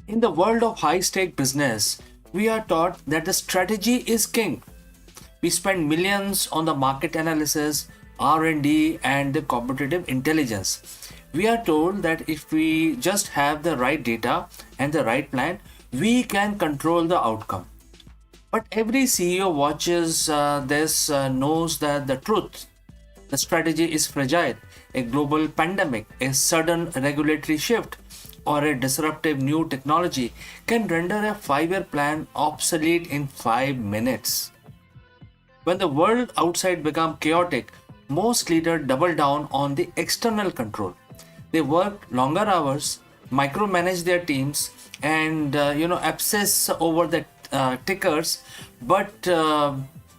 In the world of high-stake business, we are taught that the strategy is king. We spend millions on the market analysis, R&D, and the competitive intelligence. We are told that if we just have the right data and the right plan, we can control the outcome. But every CEO watches this knows that the truth, the strategy is fragile. A global pandemic, a sudden regulatory shift, or a disruptive new technology can render a 5-year plan obsolete in 5 minutes. When the world outside becomes chaotic, most leaders double down on the external control. They work longer hours, micromanage their teams, and obsess over the tickers. But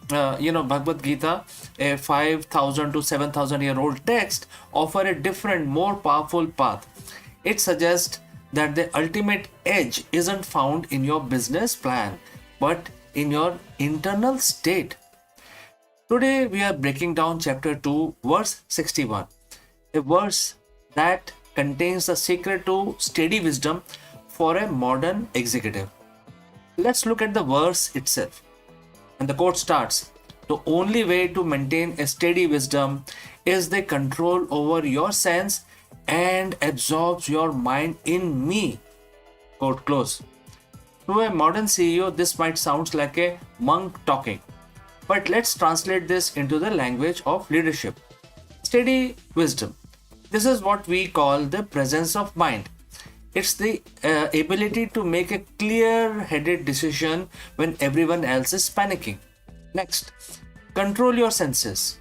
Bhagavad Gita, a 5,000 to 7,000-year-old text, offer a different, more powerful path. It suggests that the ultimate edge isn't found in your business plan, but in your internal state. Today we are breaking down chapter 2, verse 61, a verse that contains the secret to steady wisdom for a modern executive. Let's look at the verse itself. And the quote starts, "The only way to maintain a steady wisdom is the control over your sense and absorbs your mind in me." Quote close. To a modern CEO, this might sound like a monk talking. But let's translate this into the language of leadership. Steady wisdom. This is what we call the presence of mind. It's the ability to make a clear-headed decision when everyone else is panicking. Next, control your senses.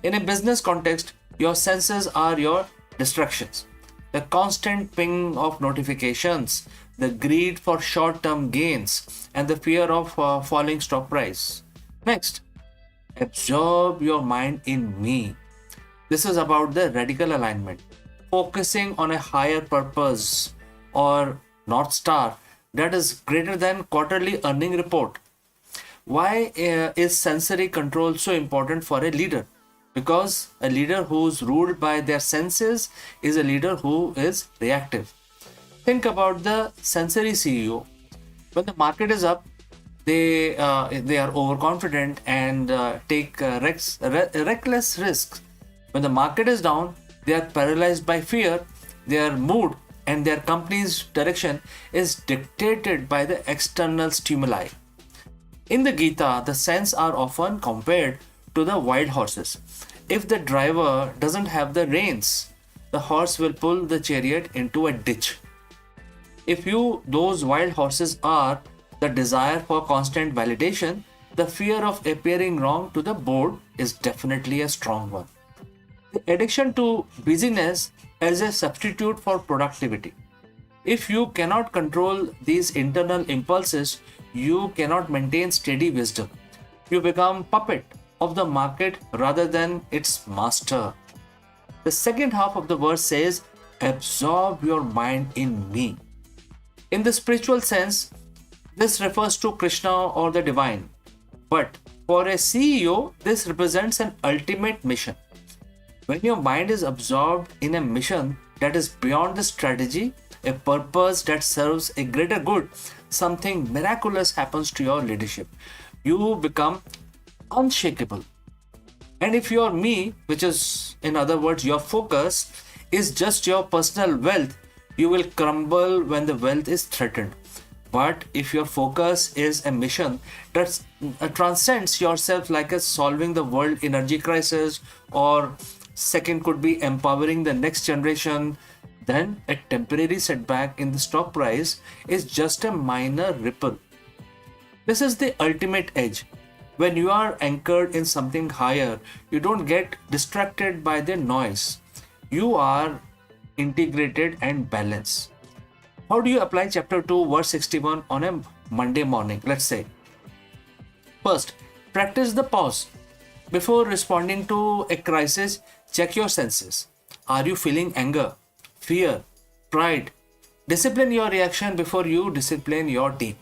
In a business context, your senses are your distractions. The constant ping of notifications, the greed for short-term gains, and the fear of falling stock price. Next, absorb your mind in me. This is about the radical alignment, focusing on a higher purpose or North Star that is greater than quarterly earning report. Why is sensory control so important for a leader? Because a leader who's ruled by their senses is a leader who is reactive. Think about the sensory CEO. When the market is up, they are overconfident and take reckless risks. When the market is down, they are paralyzed by fear. Their mood and their company's direction is dictated by the external stimuli. In the Gita, the senses are often compared to the wild horses. If the driver doesn't have the reins, the horse will pull the chariot into a ditch. If those wild horses are the desire for constant validation, the fear of appearing wrong to the board is definitely a strong one. The addiction to busyness as a substitute for productivity. If you cannot control these internal impulses, you cannot maintain steady wisdom. You become puppet of the market rather than its master. The second half of the verse says, "Absorb your mind in me." In the spiritual sense, this refers to Krishna or the divine. But for a CEO, this represents an ultimate mission. When your mind is absorbed in a mission that is beyond the strategy, a purpose that serves a greater good, something miraculous happens to your leadership. You become unshakable. And if your me, which is in other words your focus, is just your personal wealth, you will crumble when the wealth is threatened. But if your focus is a mission that transcends yourself, like as solving the world energy crisis, or second could be empowering the next generation, then a temporary setback in the stock price is just a minor ripple. This is the ultimate edge. When you are anchored in something higher, you don't get distracted by the noise. You are integrated and balanced. How do you apply chapter 2 verse 61 on a Monday morning? Let's say. First, practice the pause. Before responding to a crisis, check your senses. Are you feeling anger, fear, pride? Discipline your reaction before you discipline your team.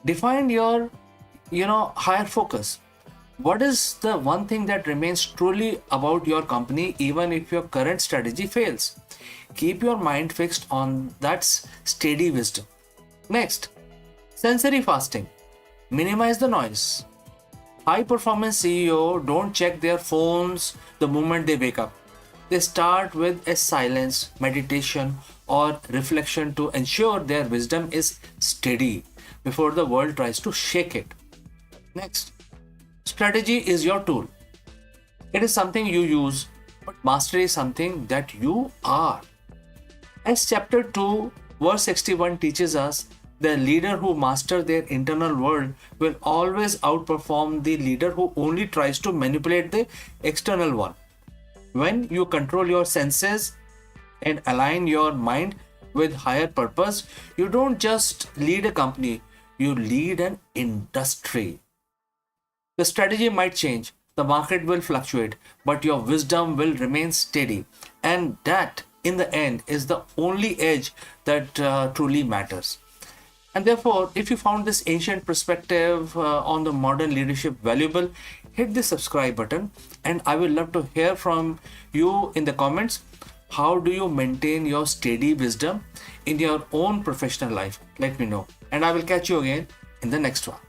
Define your higher focus. What is the one thing that remains truly about your company even if your current strategy fails? Keep your mind fixed on that steady wisdom. Next, sensory fasting. Minimize the noise. High performance CEO don't check their phones the moment they wake up. They start with a silence, meditation, or reflection to ensure their wisdom is steady before the world tries to shake it. Next, strategy is your tool. It is something you use, but mastery is something that you are. As chapter 2, verse 61 teaches us, the leader who masters their internal world will always outperform the leader who only tries to manipulate the external one. When you control your senses and align your mind with higher purpose, you don't just lead a company, you lead an industry. The strategy might change, the market will fluctuate, but your wisdom will remain steady. And that, in the end, is the only edge that truly matters. And therefore, if you found this ancient perspective on the modern leadership valuable, hit the subscribe button. And I will love to hear from you in the comments. How do you maintain your steady wisdom in your own professional life? Let me know. And I will catch you again in the next one.